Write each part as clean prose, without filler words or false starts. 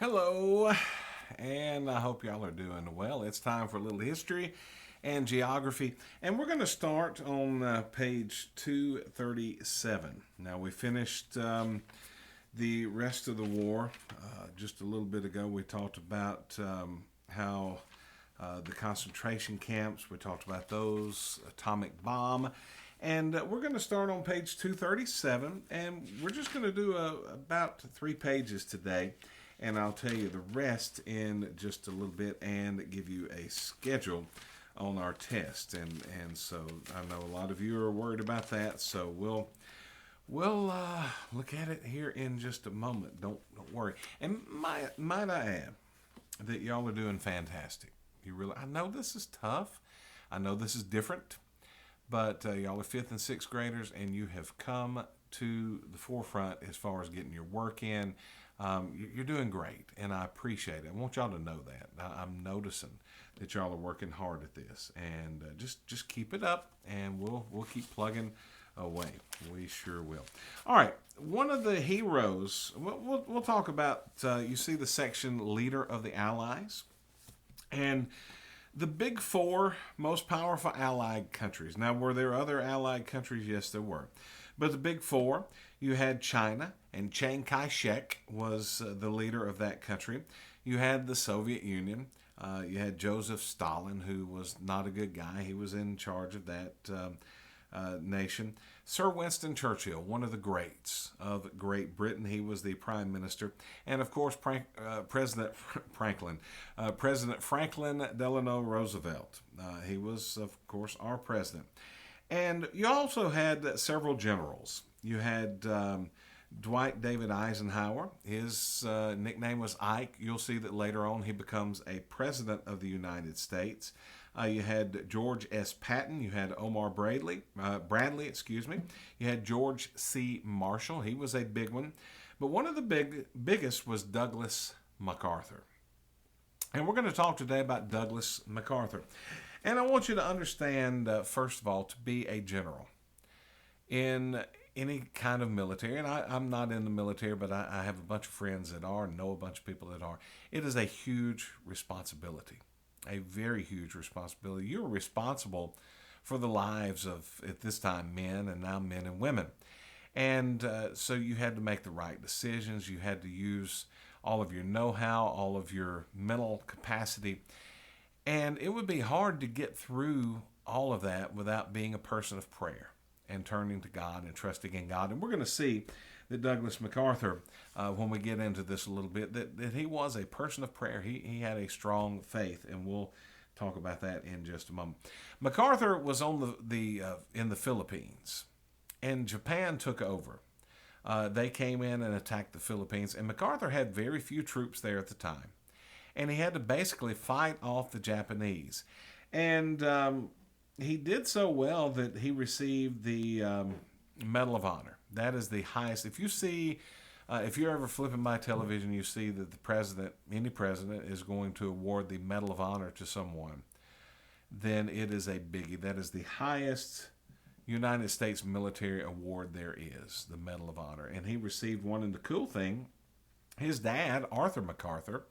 Hello, and I hope y'all are doing well. It's time for a little history and geography, and we're going to start on page 237. Now, we finished the rest of the war just a little bit ago. We talked about how the concentration camps, we talked about those, atomic bomb. And we're going to start on page 237, and we're just going to do about 3 pages today. And I'll tell you the rest in just a little bit and give you a schedule on our test. And so I know a lot of you are worried about that, so we'll look at it here in just a moment. Don't worry. And might I add that y'all are doing fantastic. I know this is tough. I know this is different. But y'all are 5th and 6th graders, and you have come to the forefront as far as getting your work in. You're doing great, and I appreciate it. I want y'all to know that. I'm noticing that y'all are working hard at this, and just keep it up, and we'll keep plugging away. We sure will. All right, one of the heroes. We'll talk about. You see the section leader of the Allies, and the big four most powerful Allied countries. Now, were there other Allied countries? Yes, there were. But the big four, you had China, and Chiang Kai-shek was the leader of that country. You had the Soviet Union. You had Joseph Stalin, who was not a good guy. He was in charge of that nation. Sir Winston Churchill, one of the greats of Great Britain. He was the prime minister. And, of course, President Franklin Delano Roosevelt. He was, of course, our president. And you also had several generals. You had Dwight David Eisenhower. His nickname was Ike. You'll see that later on he becomes a president of the United States. You had George S. Patton. You had Omar Bradley. You had George C. Marshall. He was a big one. But one of the biggest was Douglas MacArthur. And we're going to talk today about Douglas MacArthur. And I want you to understand, first of all, to be a general in any kind of military, and I'm not in the military, but I have a bunch of friends that are, know a bunch of people that are. It is a huge responsibility, a very huge responsibility. You're responsible for the lives of, at this time, men, and now men and women. And so you had to make the right decisions. You had to use all of your know-how, all of your mental capacity. And it would be hard to get through all of that without being a person of prayer and turning to God and trusting in God. And we're going to see that Douglas MacArthur, when we get into this a little bit, that he was a person of prayer. He had a strong faith, and we'll talk about that in just a moment. MacArthur was on in the Philippines, and Japan took over. They came in and attacked the Philippines, and MacArthur had very few troops there at the time. And he had to basically fight off the Japanese. And he did so well that he received the Medal of Honor. That is the highest. If you see, if you're ever flipping by television, you see that the president, any president, is going to award the Medal of Honor to someone, then it is a biggie. That is the highest United States military award there is, the Medal of Honor. And he received one. And the cool thing, his dad, Arthur MacArthur,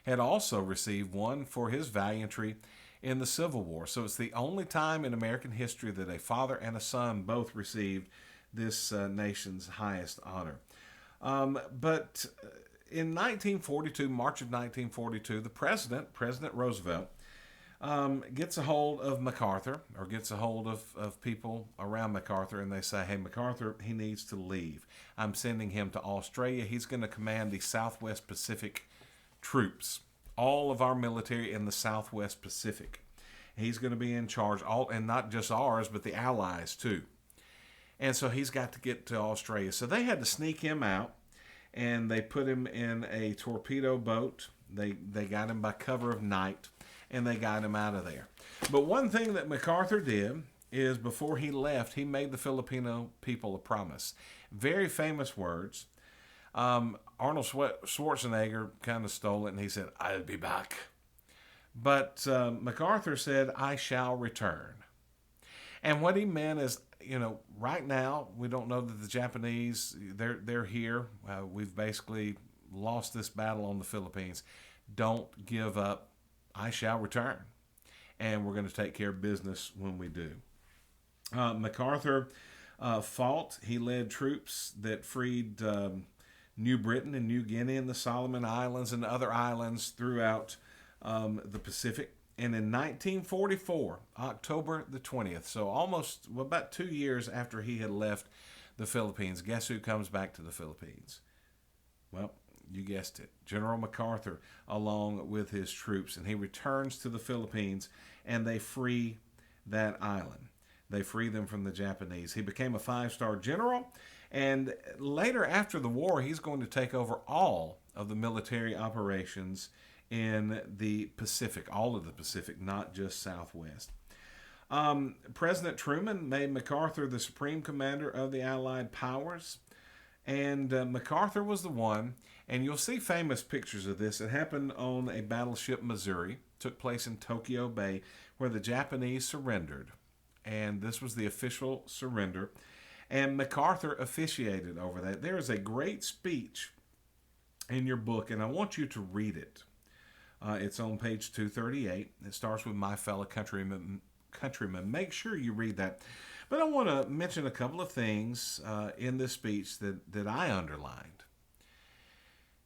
had also received one for his valiantry in the Civil War. So it's the only time in American history that a father and a son both received this nation's highest honor. But in 1942, March of 1942, the President Roosevelt, gets a hold of MacArthur, or gets a hold of people around MacArthur, and they say, hey, MacArthur, he needs to leave. I'm sending him to Australia. He's going to command the Southwest Pacific troops, all of our military in the Southwest Pacific. He's going to be in charge, and not just ours, but the Allies too. And so he's got to get to Australia. So they had to sneak him out, and they put him in a torpedo boat. They got him by cover of night, and they got him out of there. But one thing that MacArthur did is, before he left, he made the Filipino people a promise. Very famous words. Arnold Schwarzenegger kind of stole it, and he said, I'll be back. But MacArthur said, I shall return. And what he meant is, right now, we don't know that the Japanese, they're here. We've basically lost this battle on the Philippines. Don't give up. I shall return. And we're going to take care of business when we do. MacArthur fought. He led troops that freed New Britain and New Guinea and the Solomon Islands and other islands throughout the Pacific. And in 1944, October the 20th, so about 2 years after he had left the Philippines, guess who comes back to the Philippines? Well, you guessed it, General MacArthur, along with his troops. And he returns to the Philippines, and they free that island. They free them from the Japanese. He became a 5-star general, and later after the war, he's going to take over all of the military operations in the Pacific, all of the Pacific, not just Southwest. President Truman made MacArthur the supreme commander of the Allied powers, and MacArthur was the one, and you'll see famous pictures of this. It happened on a battleship Missouri, took place in Tokyo Bay, where the Japanese surrendered, and this was the official surrender, and MacArthur officiated over that. There is a great speech in your book, and I want you to read it. It's on page 238. It starts with "My fellow countrymen." Make sure you read that. But I want to mention a couple of things in this speech that I underlined.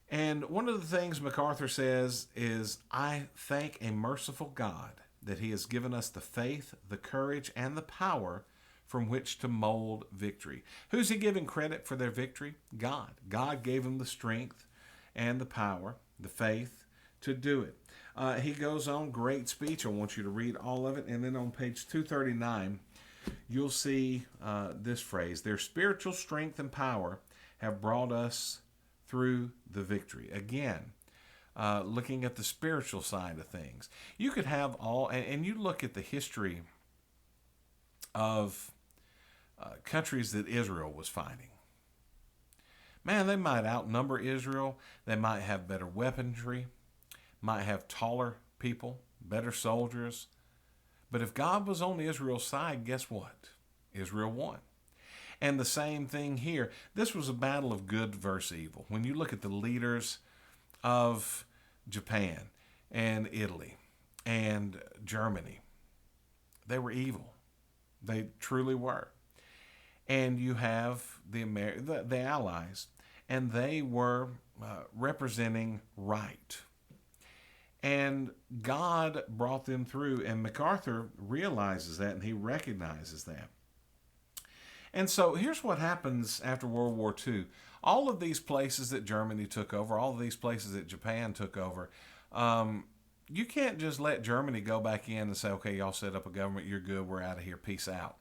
And one of the things MacArthur says is, "I thank a merciful God that he has given us the faith, the courage, and the power from which to mold victory." Who's he giving credit for their victory? God. God gave him the strength and the power, the faith, to do it. He goes on, great speech. I want you to read all of it. And then on page 239, you'll see this phrase: "Their spiritual strength and power have brought us through the victory." Again, looking at the spiritual side of things. You could have and you look at the history of countries that Israel was fighting. Man, they might outnumber Israel. They might have better weaponry, might have taller people, better soldiers. But if God was on Israel's side, guess what? Israel won. And the same thing here. This was a battle of good versus evil. When you look at the leaders of Japan and Italy and Germany, they were evil. They truly were. And you have the Allies, and they were representing right. And God brought them through, and MacArthur realizes that, and he recognizes that. And so here's what happens after World War II. All of these places that Germany took over, all of these places that Japan took over, you can't just let Germany go back in and say, "Okay, y'all set up a government, you're good, we're out of here, peace out."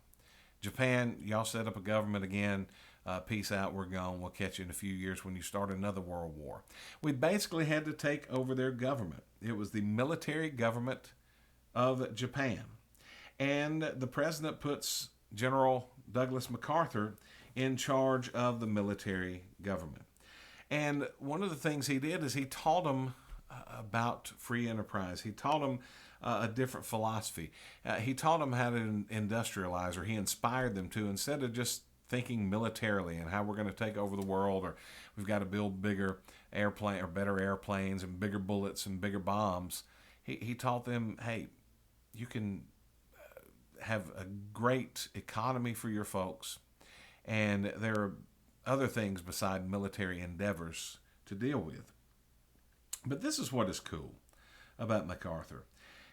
Japan, y'all set up a government again, peace out, we're gone, we'll catch you in a few years when you start another world war. We basically had to take over their government. It was the military government of Japan. And the president puts General Douglas MacArthur in charge of the military government. And one of the things he did is he taught them about free enterprise. He taught them a different philosophy. He taught them how to industrialize, or he inspired them to, instead of just thinking militarily and how we're going to take over the world, or we've got to build bigger airplane or better airplanes and bigger bullets and bigger bombs. He taught them, hey, you can have a great economy for your folks, and there are other things beside military endeavors to deal with. But this is what is cool about MacArthur.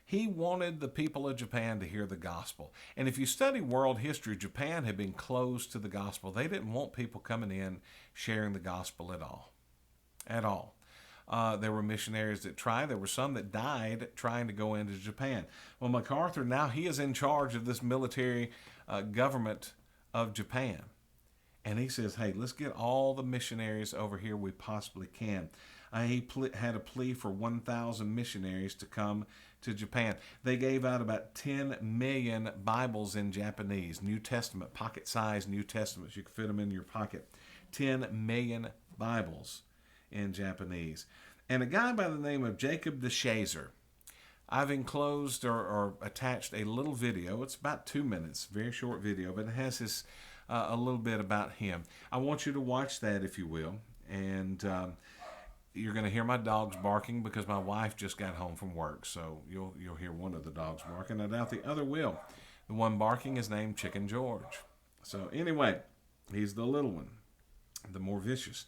He wanted the people of Japan to hear the gospel. And if you study world history, Japan had been closed to the gospel. They didn't want people coming in sharing the gospel at all. At all. There were missionaries that tried. There were some that died trying to go into Japan. Well, MacArthur, now he is in charge of this military government of Japan. And he says, hey, let's get all the missionaries over here we possibly can. He had a plea for 1,000 missionaries to come to Japan. They gave out about 10 million Bibles in Japanese, New Testament, pocket-sized New Testaments. You could fit them in your pocket. 10 million Bibles in Japanese. And a guy by the name of Jacob de Shazer, I've enclosed or attached a little video. It's about 2 minutes, very short video, but it has a little bit about him. I want you to watch that, if you will. And You're going to hear my dogs barking because my wife just got home from work, so you'll hear one of the dogs barking. I doubt the other will. The one barking is named Chicken George. So anyway, he's the little one, the more vicious.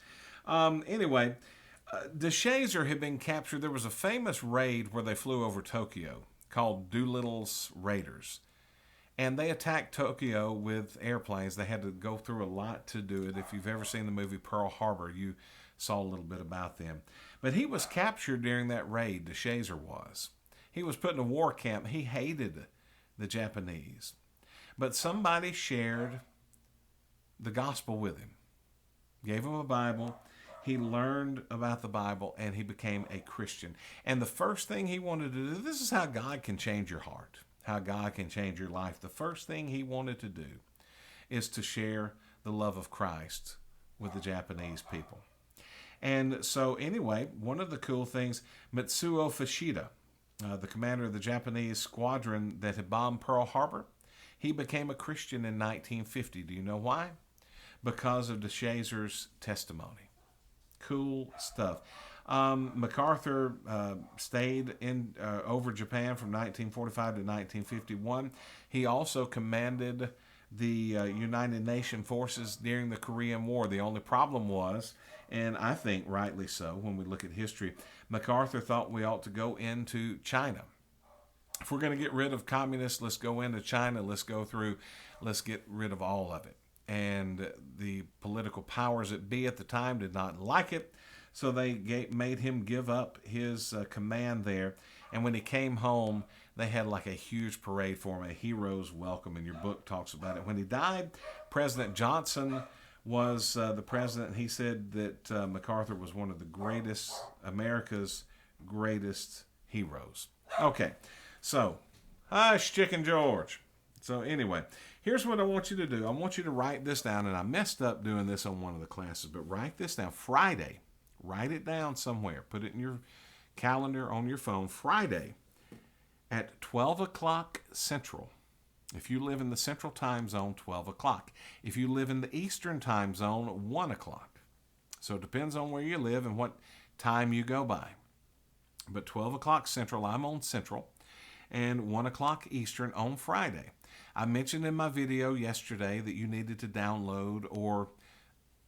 Anyway, DeShazer had been captured. There was a famous raid where they flew over Tokyo called Doolittle's Raiders. And they attacked Tokyo with airplanes. They had to go through a lot to do it. If you've ever seen the movie Pearl Harbor, you saw a little bit about them. But he was captured during that raid, DeShazer was. He was put in a war camp. He hated the Japanese. But somebody shared the gospel with him, gave him a Bible. He learned about the Bible, and he became a Christian. And the first thing he wanted to do, this is how God can change your heart, how God can change your life. The first thing he wanted to do is to share the love of Christ with the Japanese people. And so anyway, one of the cool things, Mitsuo Fuchida, the commander of the Japanese squadron that had bombed Pearl Harbor, he became a Christian in 1950. Do you know why? Because of DeShazer's testimony. Cool stuff. MacArthur stayed in over Japan from 1945 to 1951. He also commanded the United Nations forces during the Korean War. The only problem was, and I think rightly so when we look at history, MacArthur thought we ought to go into China. If we're going to get rid of communists, let's go into China. Let's get rid of all of it. And the political powers that be at the time did not like it, so they made him give up his command there. And when he came home, they had like a huge parade for him, a hero's welcome, and your book talks about it. When he died, President Johnson was the president. He said that MacArthur was one of the greatest, America's greatest heroes. Okay, so, hush, Chicken George. So anyway, here's what I want you to do. I want you to write this down, and I messed up doing this on one of the classes, but write this down. Friday, write it down somewhere. Put it in your calendar on your phone. Friday at 12 o'clock Central. If you live in the Central Time Zone, 12 o'clock. If you live in the Eastern Time Zone, 1 o'clock. So it depends on where you live and what time you go by. But 12 o'clock Central, I'm on Central, and 1 o'clock Eastern on Friday. I mentioned in my video yesterday that you needed to download or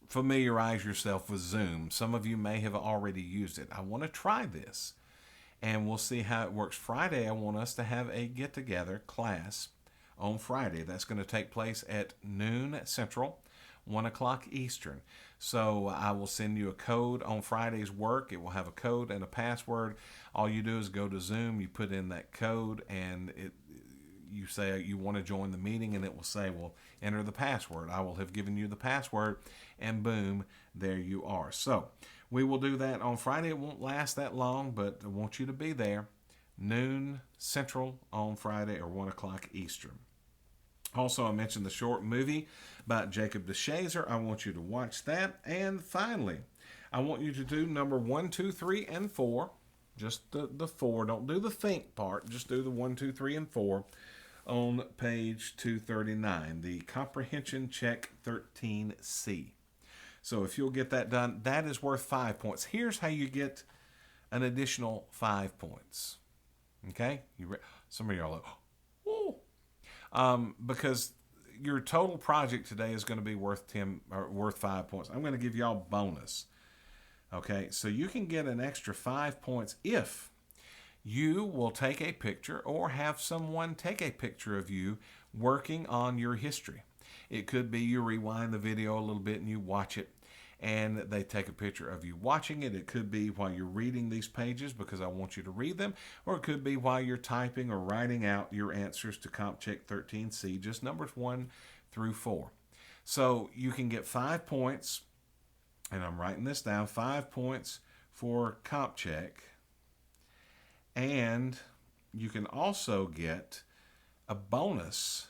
familiarize yourself with Zoom. Some of you may have already used it. I want to try this, and we'll see how it works. Friday, I want us to have a get-together class on Friday. That's going to take place at noon Central, 1 o'clock Eastern. So I will send you a code on Friday's work. It will have a code and a password. All you do is go to Zoom, you put in that code, and you say you want to join the meeting, and it will say, well, enter the password. I will have given you the password, and boom, there you are. So we will do that on Friday. It won't last that long, but I want you to be there, noon Central on Friday or 1 o'clock Eastern. Also, I mentioned the short movie about Jacob DeShazer. I want you to watch that. And finally, I want you to do number 1, 2, 3, and 4. Just the 4. Don't do the think part. Just do the 1, 2, 3, and 4 on page 239, the Comprehension Check 13C. So if you'll get that done, that is worth 5 points. Here's how you get an additional 5 points. Okay? Some of you are like, oh. Because your total project today is going to be worth 5 points. I'm going to give y'all bonus. Okay? So you can get an extra 5 points if you will take a picture or have someone take a picture of you working on your history. It could be you rewind the video a little bit and you watch it, and they take a picture of you watching it. It could be while you're reading these pages because I want you to read them, or it could be while you're typing or writing out your answers to CompCheck 13C, just numbers 1 through 4. So you can get 5 points, and I'm writing this down, 5 points for CompCheck, and you can also get a bonus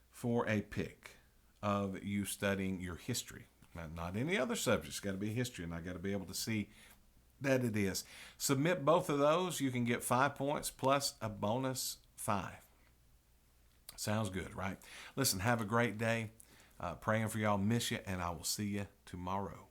for a pick of you studying your history. Not any other subject. It's got to be history, and I got to be able to see that it is. Submit both of those. You can get 5 points plus a bonus 5. Sounds good, right? Listen, have a great day. Praying for y'all. Miss you, and I will see you tomorrow.